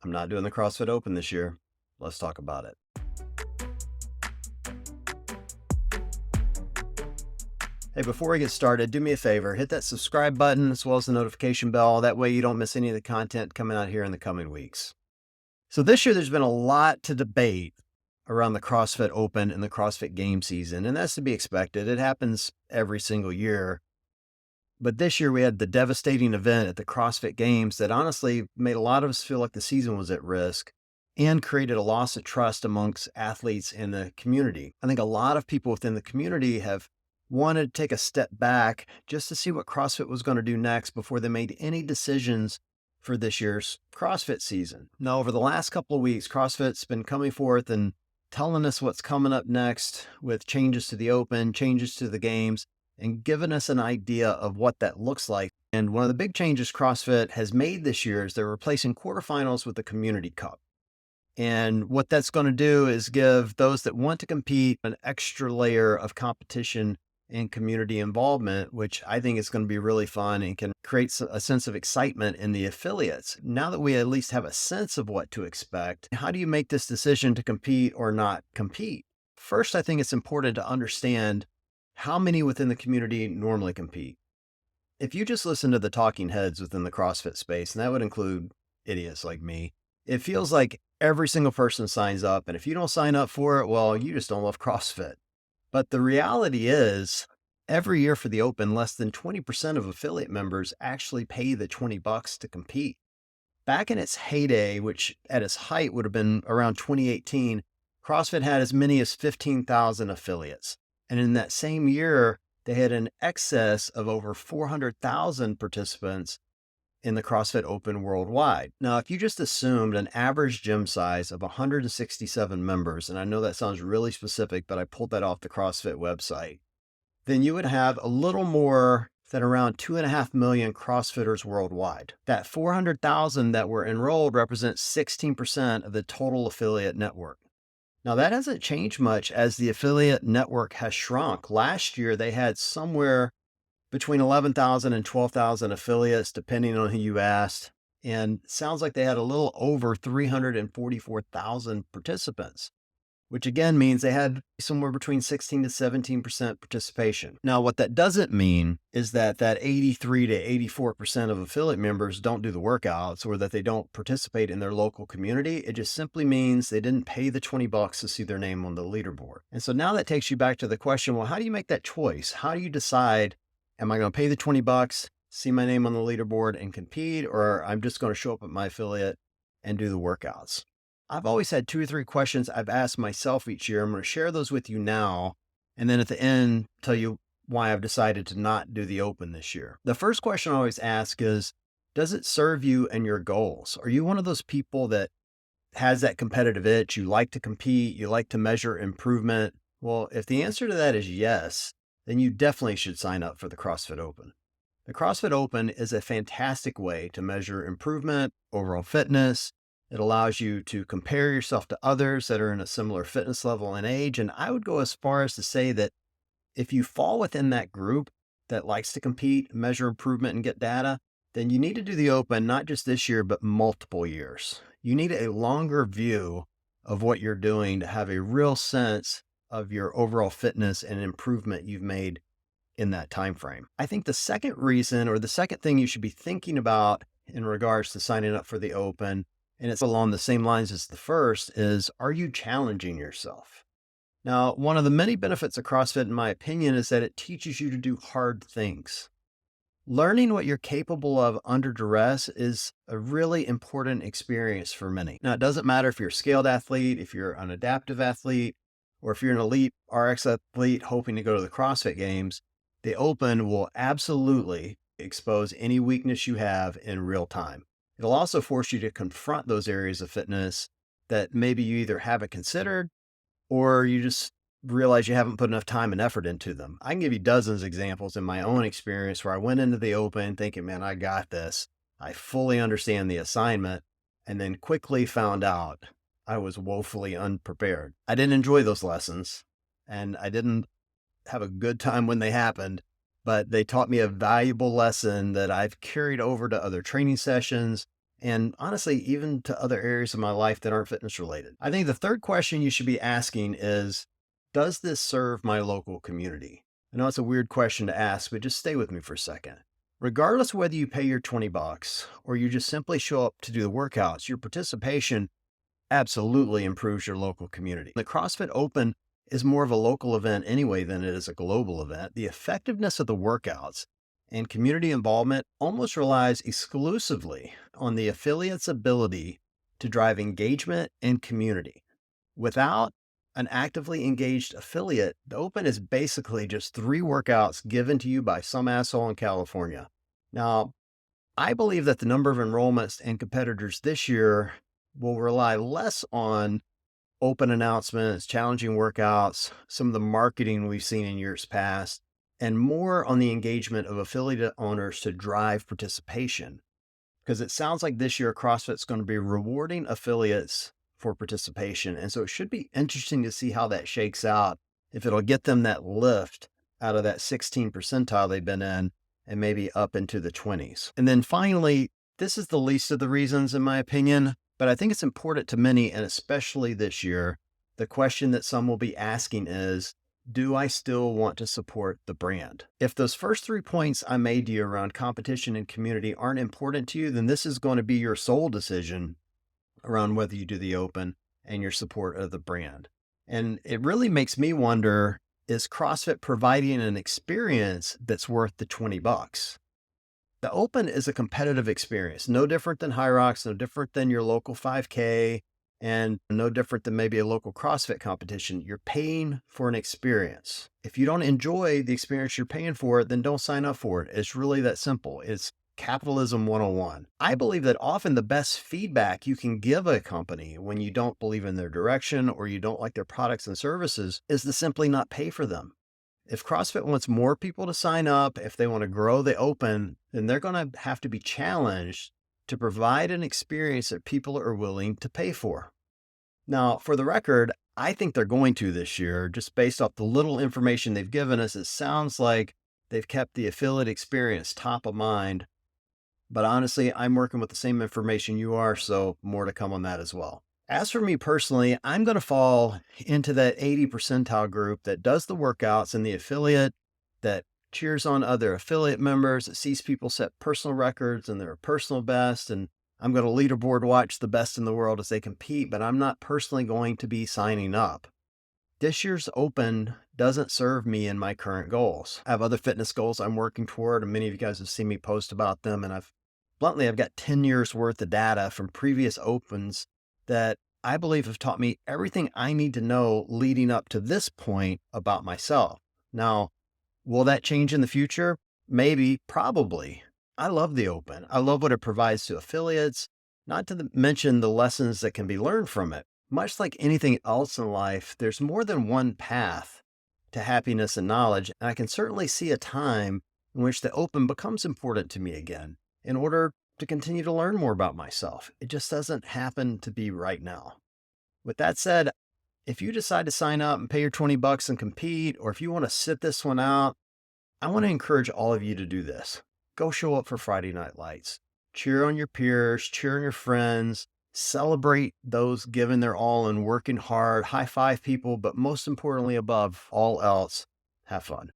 I'm not doing the CrossFit Open this year. Let's talk about it. Hey, before we get started, do me a favor, hit that subscribe button as well as the notification bell. That way you don't miss any of the content coming out here in the coming weeks. So this year, there's been a lot to debate around the CrossFit Open and the CrossFit game season, and that's to be expected. It happens every single year. But this year we had the devastating event at the CrossFit Games that honestly made a lot of us feel like the season was at risk and created a loss of trust amongst athletes in the community. I think a lot of people within the community have wanted to take a step back just to see what CrossFit was going to do next before they made any decisions for this year's CrossFit season. Now, over the last couple of weeks, CrossFit's been coming forth and telling us what's coming up next with changes to the Open, changes to the games, and giving us an idea of what that looks like. And one of the big changes CrossFit has made this year is they're replacing quarterfinals with the Community Cup. And what that's going to do is give those that want to compete an extra layer of competition and community involvement, which I think is going to be really fun and can create a sense of excitement in the affiliates. Now that we at least have a sense of what to expect, how do you make this decision to compete or not compete? First, I think it's important to understand how many within the community normally compete. If you just listen to the talking heads within the CrossFit space, and that would include idiots like me, it feels like every single person signs up. And if you don't sign up for it, well, you just don't love CrossFit. But the reality is, every year for the Open, less than 20% of affiliate members actually pay the $20 to compete. Back in its heyday, which at its height would have been around 2018, CrossFit had as many as 15,000 affiliates. And in that same year, they had an excess of over 400,000 participants in the CrossFit Open worldwide. Now, if you just assumed an average gym size of 167 members, and I know that sounds really specific, but I pulled that off the CrossFit website, then you would have a little more than around 2.5 million CrossFitters worldwide. That 400,000 that were enrolled represents 16% of the total affiliate network. Now, that hasn't changed much as the affiliate network has shrunk. Last year, they had somewhere between 11,000 and 12,000 affiliates, depending on who you asked. And it sounds like they had a little over 344,000 participants, which again means they had somewhere between 16 to 17% participation. Now, what that doesn't mean is that 83 to 84% of affiliate members don't do the workouts or that they don't participate in their local community. It just simply means they didn't pay the $20 to see their name on the leaderboard. And so now that takes you back to the question, well, how do you make that choice? How do you decide, am I going to pay the $20, see my name on the leaderboard and compete, or I'm just going to show up at my affiliate and do the workouts? I've always had 2 or 3 questions I've asked myself each year. I'm going to share those with you now, and then at the end, tell you why I've decided to not do the Open this year. The first question I always ask is, does it serve you and your goals? Are you one of those people that has that competitive itch? You like to compete, you like to measure improvement? Well, if the answer to that is yes, then you definitely should sign up for the CrossFit Open. The CrossFit Open is a fantastic way to measure improvement, overall fitness. It allows you to compare yourself to others that are in a similar fitness level and age. And I would go as far as to say that if you fall within that group that likes to compete, measure improvement, and get data, then you need to do the Open, not just this year, but multiple years. You need a longer view of what you're doing to have a real sense of your overall fitness and improvement you've made in that time frame. I think the second reason, or the second thing you should be thinking about in regards to signing up for the Open, and it's along the same lines as the first, is, are you challenging yourself? Now, one of the many benefits of CrossFit, in my opinion, is that it teaches you to do hard things. Learning what you're capable of under duress is a really important experience for many. Now, it doesn't matter if you're a scaled athlete, if you're an adaptive athlete, or if you're an elite RX athlete hoping to go to the CrossFit Games. The Open will absolutely expose any weakness you have in real time. It'll also force you to confront those areas of fitness that maybe you either haven't considered or you just realize you haven't put enough time and effort into them. I can give you dozens of examples in my own experience where I went into the Open thinking, man, I got this. I fully understand the assignment, and then quickly found out I was woefully unprepared. I didn't enjoy those lessons, and I didn't have a good time when they happened, but they taught me a valuable lesson that I've carried over to other training sessions and honestly, even to other areas of my life that aren't fitness related. I think the third question you should be asking is, does this serve my local community? I know it's a weird question to ask, but just stay with me for a second. Regardless of whether you pay your 20 bucks or you just simply show up to do the workouts, your participation absolutely improves your local community. The CrossFit Open is more of a local event anyway than it is a global event. The effectiveness of the workouts and community involvement almost relies exclusively on the affiliate's ability to drive engagement and community. Without an actively engaged affiliate, the Open is basically just 3 workouts given to you by some asshole in California. Now, I believe that the number of enrollments and competitors this year will rely less on open announcements, challenging workouts, some of the marketing we've seen in years past, and more on the engagement of affiliate owners to drive participation. Because it sounds like this year CrossFit's going to be rewarding affiliates for participation. And so it should be interesting to see how that shakes out, if it'll get them that lift out of that 16 percentile they've been in and maybe up into the 20s. And then finally, this is the least of the reasons, in my opinion, but I think it's important to many, and especially this year. The question that some will be asking is, do I still want to support the brand? If those first 3 points I made to you around competition and community aren't important to you, then this is going to be your sole decision around whether you do the Open and your support of the brand. And it really makes me wonder, is CrossFit providing an experience that's worth the 20 bucks? The Open is a competitive experience, no different than High Rocks, no different than your local 5K, and no different than maybe a local CrossFit competition. You're paying for an experience. If you don't enjoy the experience you're paying for, then don't sign up for it. It's really that simple. It's capitalism 101. I believe that often the best feedback you can give a company when you don't believe in their direction or you don't like their products and services is to simply not pay for them. If CrossFit wants more people to sign up, if they want to grow the Open, then they're going to have to be challenged to provide an experience that people are willing to pay for. Now, for the record, I think they're going to this year. Just based off the little information they've given us, it sounds like they've kept the affiliate experience top of mind. But honestly, I'm working with the same information you are, so more to come on that as well. As for me personally, I'm going to fall into that 80 percentile group that does the workouts in the affiliate, that cheers on other affiliate members, that sees people set personal records and their personal best. And I'm going to leaderboard watch the best in the world as they compete, but I'm not personally going to be signing up. This year's Open doesn't serve me in my current goals. I have other fitness goals I'm working toward, and many of you guys have seen me post about them. And I've got 10 years worth of data from previous Opens that I believe have taught me everything I need to know leading up to this point about myself. Now, will that change in the future? Maybe, probably. I love the Open. I love what it provides to affiliates, not to mention the lessons that can be learned from it. Much like anything else in life, there's more than one path to happiness and knowledge, and I can certainly see a time in which the Open becomes important to me again in order to continue to learn more about myself. It just doesn't happen to be right now. With that said, if you decide to sign up and pay your 20 bucks and compete, or if you want to sit this one out, I want to encourage all of you to do this. Go show up for Friday Night Lights. Cheer on your peers, cheer on your friends, celebrate those giving their all and working hard, high five people, but most importantly above all else, have fun.